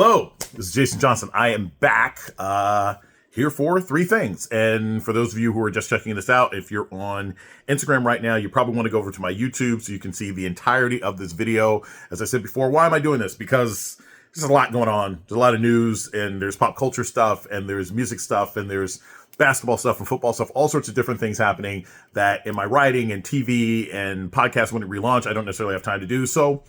Hello, this is Jason Johnson. I am back here for three things. And for those of you who are just checking this out, if you're on Instagram right now, you probably want to go over to my YouTube so you can see the entirety of this video. As I said before, why am I doing this? Because there's a lot going on. There's a lot of news, and there's pop culture stuff, and there's music stuff, and there's basketball stuff and football stuff, all sorts of different things happening that in my writing and TV and podcast when it relaunch, I don't necessarily have time to do. So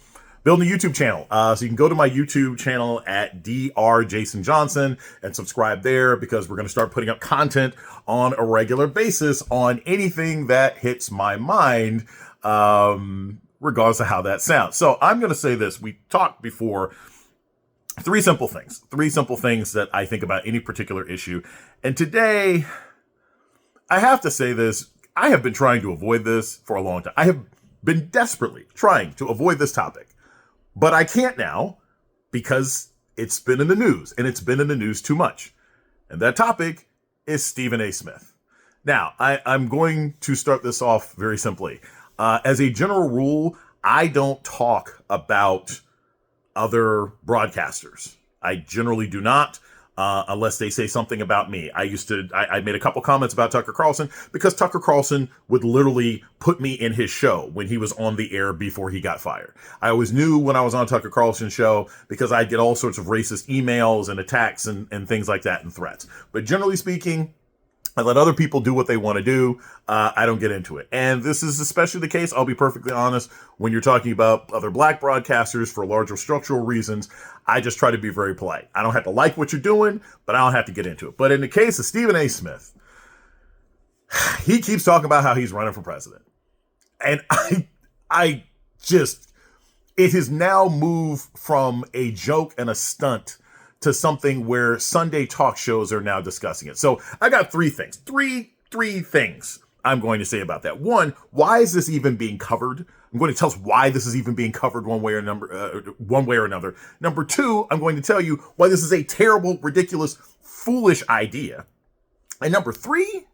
building a YouTube channel. So you can go to my YouTube channel at Dr. Jason Johnson and subscribe there, because we're going to start putting up content on a regular basis on anything that hits my mind, regardless of how that sounds. So I'm going to say this. We talked before. Three simple things that I think about any particular issue. And today, I have to say this. I have been trying to avoid this for a long time. I have been desperately trying to avoid this topic, but I can't now because it's been in the news, and it's been in the news too much. And that topic is Stephen A. Smith. Now, I'm going to start this off very simply. As a general rule, I don't talk about other broadcasters. I generally do not, unless they say something about me. I made a couple comments about Tucker Carlson because Tucker Carlson would literally put me in his show when he was on the air before he got fired. I always knew when I was on Tucker Carlson's show because I'd get all sorts of racist emails and attacks and things like that and threats. But generally speaking, I let other people do what they want to do. I don't get into it. And this is especially the case, I'll be perfectly honest, when you're talking about other black broadcasters for larger structural reasons. I just try to be very polite. I don't have to like what you're doing, but I don't have to get into it. But in the case of Stephen A. Smith, he keeps talking about how he's running for president. And I just, it has now moved from a joke and a stunt to something where Sunday talk shows are now discussing it. So I got three things, three things I'm going to say about that. One, why is this even being covered? I'm going to tell us why this is even being covered one way or another. Number two, I'm going to tell you why this is a terrible, ridiculous, foolish idea. And number three,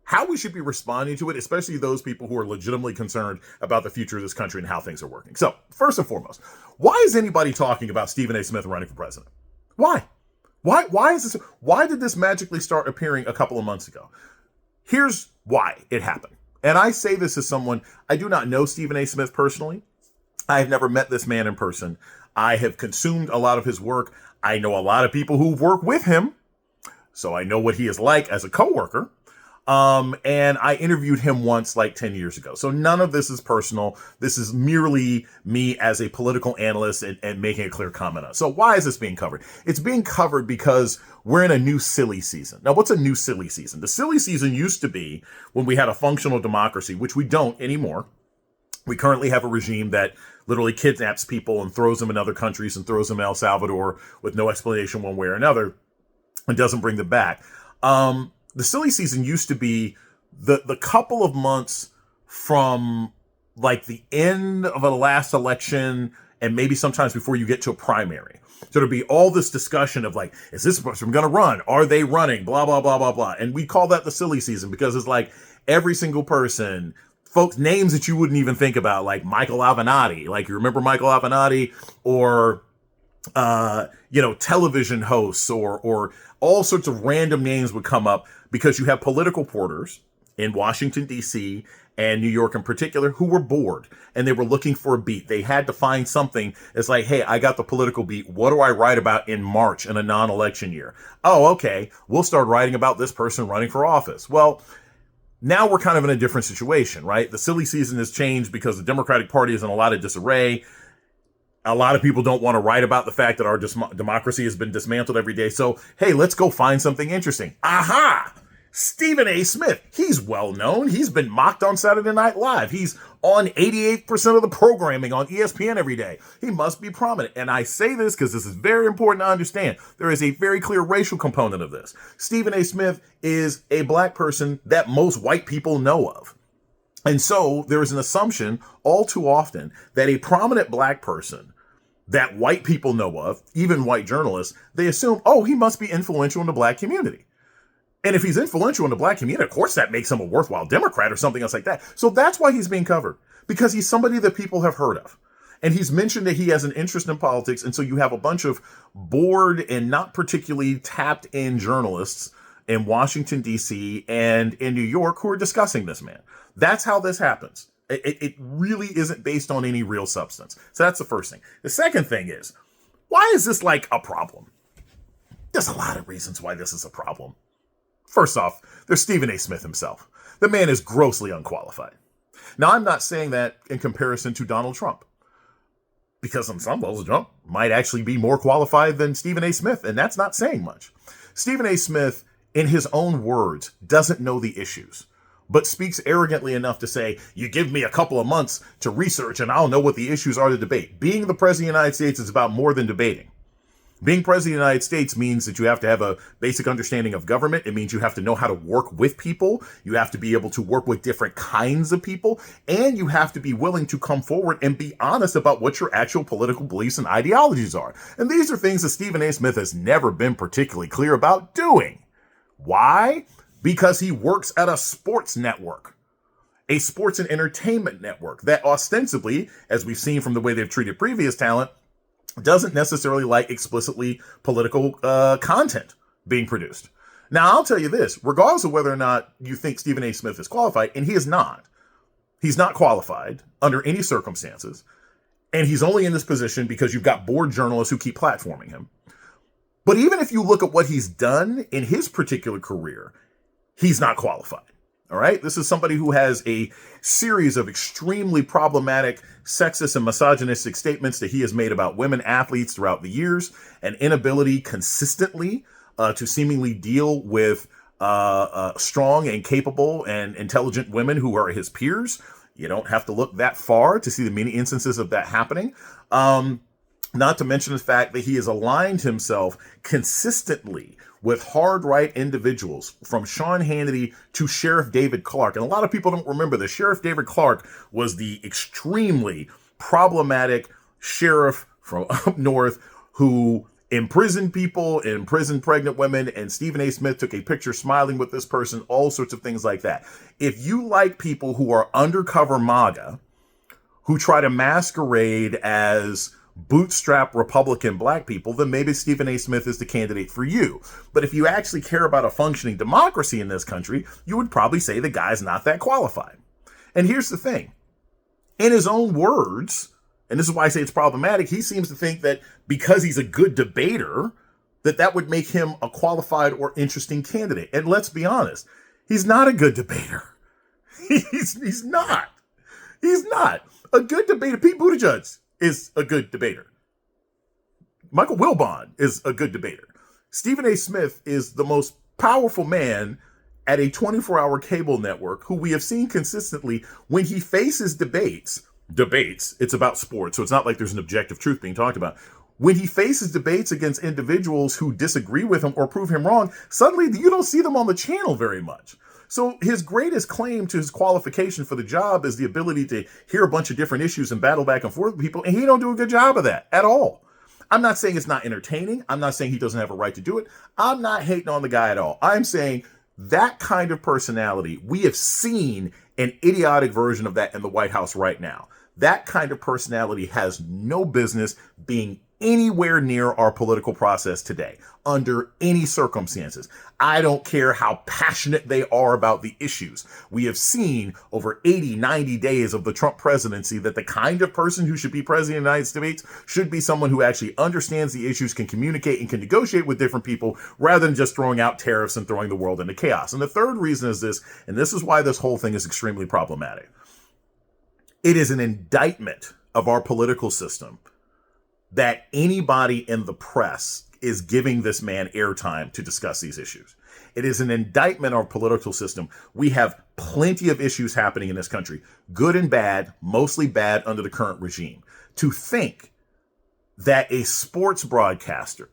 how we should be responding to it, especially those people who are legitimately concerned about the future of this country and how things are working. So first and foremost, why is anybody talking about Stephen A. Smith running for president? Why? Why is this? Why did this magically start appearing a couple of months ago? Here's why it happened. And I say this as someone, I do not know Stephen A. Smith personally. I have never met this man in person. I have consumed a lot of his work. I know a lot of people who've worked with him. So I know what he is like as a coworker. And I interviewed him once like 10 years ago. So none of this is personal. This is merely me as a political analyst and making a clear comment on it. So why is this being covered? It's being covered because we're in a new silly season. Now, what's a new silly season? The silly season used to be when we had a functional democracy, which we don't anymore. We currently have a regime that literally kidnaps people and throws them in other countries and throws them in El Salvador with no explanation one way or another and doesn't bring them back. The silly season used to be the couple of months from like the end of a last election and maybe sometimes before you get to a primary. So there'd be all this discussion of like, is this person going to run? Are they running? Blah, blah, blah, blah, blah. And we call that the silly season because it's like every single person, folks, names that you wouldn't even think about, like Michael Avenatti. Like, you remember Michael Avenatti? Or television hosts or all sorts of random names would come up because you have political reporters in Washington, D.C. and New York in particular who were bored and they were looking for a beat. They had to find something. It's like, hey, I got the political beat. What do I write about in March in a non-election year? Oh, okay. We'll start writing about this person running for office. Well, now we're kind of in a different situation, right? The silly season has changed because the Democratic Party is in a lot of disarray. A lot of people don't want to write about the fact that our democracy has been dismantled every day. So, hey, let's go find something interesting. Aha! Stephen A. Smith. He's well known. He's been mocked on Saturday Night Live. He's on 88% of the programming on ESPN every day. He must be prominent. And I say this because this is very important to understand. There is a very clear racial component of this. Stephen A. Smith is a black person that most white people know of. And so there is an assumption all too often that a prominent black person that white people know of, even white journalists, they assume, oh, he must be influential in the black community. And if he's influential in the black community, of course, that makes him a worthwhile Democrat or something else like that. So that's why he's being covered, because he's somebody that people have heard of. And he's mentioned that he has an interest in politics. And so you have a bunch of bored and not particularly tapped in journalists in Washington, D.C. and in New York who are discussing this man. That's how this happens. It really isn't based on any real substance. So that's the first thing. The second thing is, why is this like a problem? There's a lot of reasons why this is a problem. First off, there's Stephen A. Smith himself. The man is grossly unqualified. Now, I'm not saying that in comparison to Donald Trump, because on some levels, Trump might actually be more qualified than Stephen A. Smith, and that's not saying much. Stephen A. Smith, in his own words, doesn't know the issues, but speaks arrogantly enough to say, you give me a couple of months to research and I'll know what the issues are to debate. Being the president of the United States is about more than debating. Being president of the United States means that you have to have a basic understanding of government. It means you have to know how to work with people. You have to be able to work with different kinds of people. And you have to be willing to come forward and be honest about what your actual political beliefs and ideologies are. And these are things that Stephen A. Smith has never been particularly clear about doing. Why? Because he works at a sports network, a sports and entertainment network that ostensibly, as we've seen from the way they've treated previous talent, doesn't necessarily like explicitly political content being produced. Now, I'll tell you this, regardless of whether or not you think Stephen A. Smith is qualified, and he is not. He's not qualified under any circumstances. And he's only in this position because you've got bored journalists who keep platforming him. But even if you look at what he's done in his particular career, he's not qualified. All right. This is somebody who has a series of extremely problematic sexist and misogynistic statements that he has made about women athletes throughout the years, an inability consistently to seemingly deal with strong and capable and intelligent women who are his peers. You don't have to look that far to see the many instances of that happening. Not to mention the fact that he has aligned himself consistently with hard right individuals, from Sean Hannity to Sheriff David Clark. And a lot of people don't remember this. Sheriff David Clark was the extremely problematic sheriff from up north who imprisoned people, imprisoned pregnant women, and Stephen A. Smith took a picture smiling with this person, all sorts of things like that. If you like people who are undercover MAGA, who try to masquerade as bootstrap Republican black people, then maybe Stephen A. Smith is the candidate for you. But if you actually care about a functioning democracy in this country, you would probably say the guy's not that qualified. And here's the thing. In his own words, and this is why I say it's problematic, he seems to think that because he's a good debater, that would make him a qualified or interesting candidate. And let's be honest, he's not a good debater. He's not. He's not. A good debater, Pete Buttigieg, is a good debater. Michael Wilbon is a good debater. Stephen A. Smith is the most powerful man at a 24-hour cable network who we have seen consistently when he faces debates, it's about sports, so it's not like there's an objective truth being talked about. When he faces debates against individuals who disagree with him or prove him wrong, suddenly you don't see them on the channel very much. So his greatest claim to his qualification for the job is the ability to hear a bunch of different issues and battle back and forth with people, and he don't do a good job of that at all. I'm not saying it's not entertaining. I'm not saying he doesn't have a right to do it. I'm not hating on the guy at all. I'm saying that kind of personality, we have seen an idiotic version of that in the White House right now. That kind of personality has no business being anywhere near our political process today, under any circumstances. I don't care how passionate they are about the issues. We have seen over 80, 90 days of the Trump presidency that the kind of person who should be president of the United States should be someone who actually understands the issues, can communicate, and can negotiate with different people rather than just throwing out tariffs and throwing the world into chaos. And the third reason is this, and this is why this whole thing is extremely problematic. It is an indictment of our political system that anybody in the press is giving this man airtime to discuss these issues. It is an indictment of our political system. We have plenty of issues happening in this country, good and bad, mostly bad under the current regime. To think that a sports broadcaster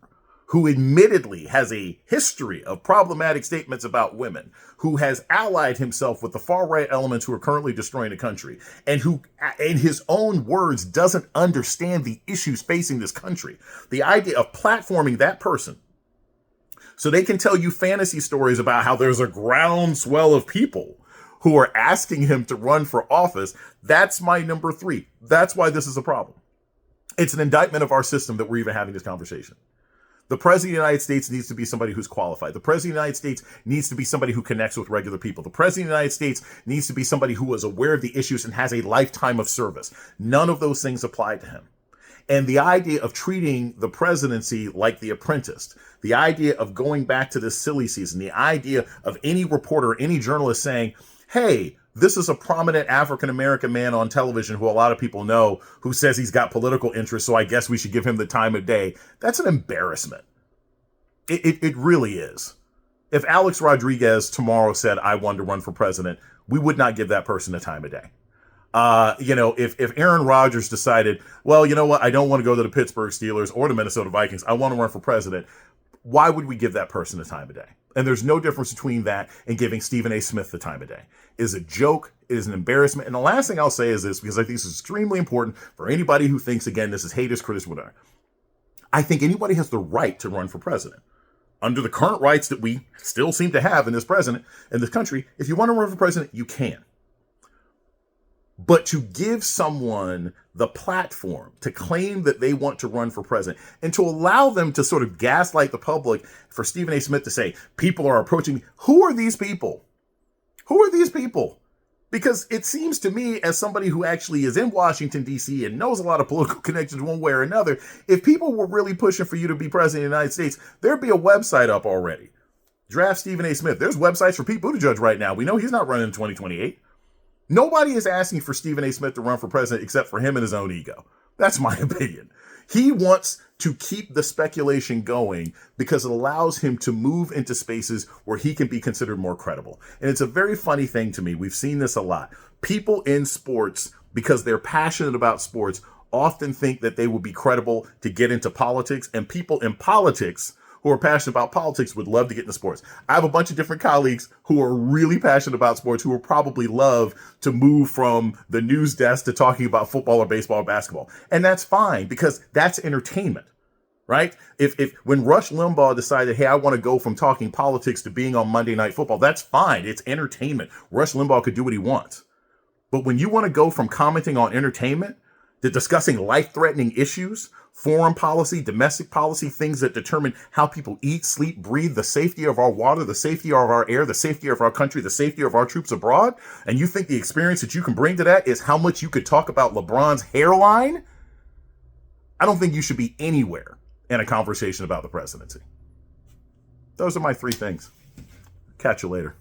who admittedly has a history of problematic statements about women, who has allied himself with the far-right elements who are currently destroying the country, and who, in his own words, doesn't understand the issues facing this country. The idea of platforming that person so they can tell you fantasy stories about how there's a groundswell of people who are asking him to run for office, that's my number three. That's why this is a problem. It's an indictment of our system that we're even having this conversation. The president of the United States needs to be somebody who's qualified. The president of the United States needs to be somebody who connects with regular people. The president of the United States needs to be somebody who is aware of the issues and has a lifetime of service. None of those things apply to him. And the idea of treating the presidency like The Apprentice, the idea of going back to this silly season, the idea of any reporter, any journalist saying, hey, this is a prominent African-American man on television who a lot of people know who says he's got political interests, so I guess we should give him the time of day. That's an embarrassment. It really is. If Alex Rodriguez tomorrow said, I want to run for president, we would not give that person the time of day. If Aaron Rodgers decided, well, you know what, I don't want to go to the Pittsburgh Steelers or the Minnesota Vikings, I want to run for president, why would we give that person the time of day? And there's no difference between that and giving Stephen A. Smith the time of day. It is a joke. It is an embarrassment. And the last thing I'll say is this, because I think this is extremely important for anybody who thinks, again, this is haters, critics, whatever. I think anybody has the right to run for president. Under the current rights that we still seem to have in this country, if you want to run for president, you can. But to give someone the platform to claim that they want to run for president and to allow them to sort of gaslight the public, for Stephen A. Smith to say, people are approaching me. Who are these people? Who are these people? Because it seems to me, as somebody who actually is in Washington, D.C. and knows a lot of political connections one way or another, if people were really pushing for you to be president of the United States, there'd be a website up already. Draft Stephen A. Smith. There's websites for Pete Buttigieg right now. We know he's not running in 2028. Nobody is asking for Stephen A. Smith to run for president except for him and his own ego. That's my opinion. He wants to keep the speculation going because it allows him to move into spaces where he can be considered more credible. And it's a very funny thing to me. We've seen this a lot. People in sports, because they're passionate about sports, often think that they will be credible to get into politics, and people in politics who are passionate about politics would love to get into sports. I have a bunch of different colleagues who are really passionate about sports who would probably love to move from the news desk to talking about football or baseball or basketball. And that's fine because that's entertainment, right? If when Rush Limbaugh decided, hey, I want to go from talking politics to being on Monday Night Football, that's fine. It's entertainment. Rush Limbaugh could do what he wants. But when you want to go from commenting on entertainment to discussing life-threatening issues, foreign policy, domestic policy, things that determine how people eat, sleep, breathe, the safety of our water, the safety of our air, the safety of our country, the safety of our troops abroad, and you think the experience that you can bring to that is how much you could talk about LeBron's hairline, I don't think you should be anywhere in a conversation about the presidency. Those are my 3 things. Catch you later.